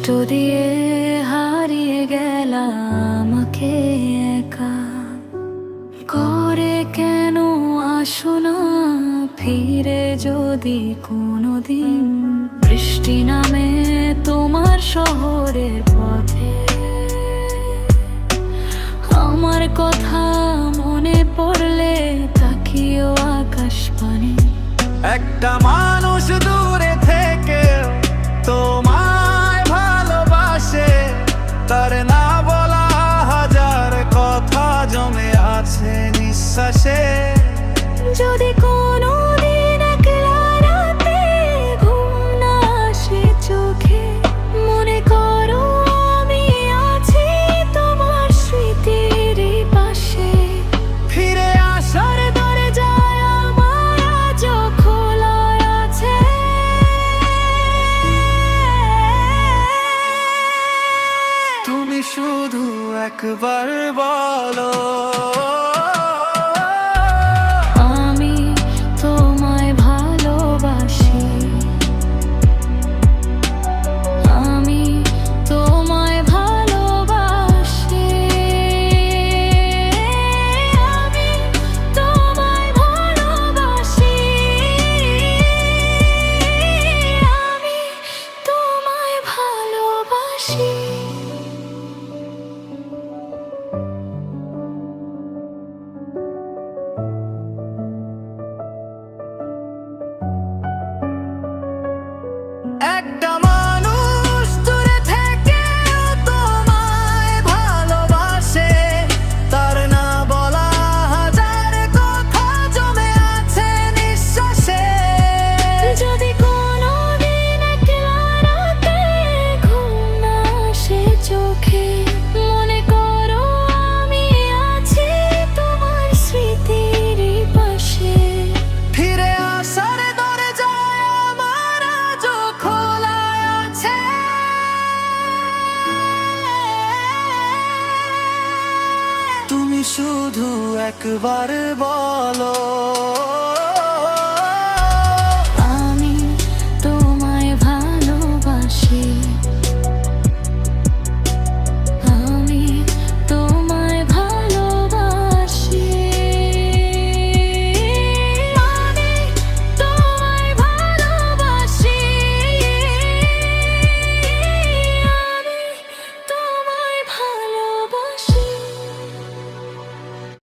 দিয়ে হারিয়ে গেলাম আমাকে একা করে। কেন আসো না ফিরে? যদি কোনোদিন বৃষ্টি নামে তোমার শহরের পথে, আমার কথা মনে পড়লে তাকিও আকাশ পানে। একটা মানুষ দূরে থেকে তোমায় ভালোবাসে, তার না বলা হাজার কথা জমে আছে নিঃশ্বাসে। যদি কোনোদিন একলা রাতে ঘুম না আসে চোখে, মনে করো আমি আছি তোমার স্মৃতির পাশে। ফিরে আসার দরজায় আমার আজও খোলা আছে। তুমি শুধু একবার বলো, আমি তোমায় ভালোবাসি, আমি তোমায় ভালোবাসি, আমি তোমায় ভালোবাসি, আমি তোমায় ভালোবাসি। একটা মানুষ দূরে থেকে তোমায় ভালোবাসে, তার না বলা হাজার কথা জমে আছে নিঃশ্বাসে। যদি কোনোদিন একলা রাতে ঘুম না আসে চোখে, মনে করো আমি আছি তোমার স্মৃতির পাশে। ফিরে আসার দরজায় আমার আজও খোলা আছে। তুমি শুধু একবার বলো।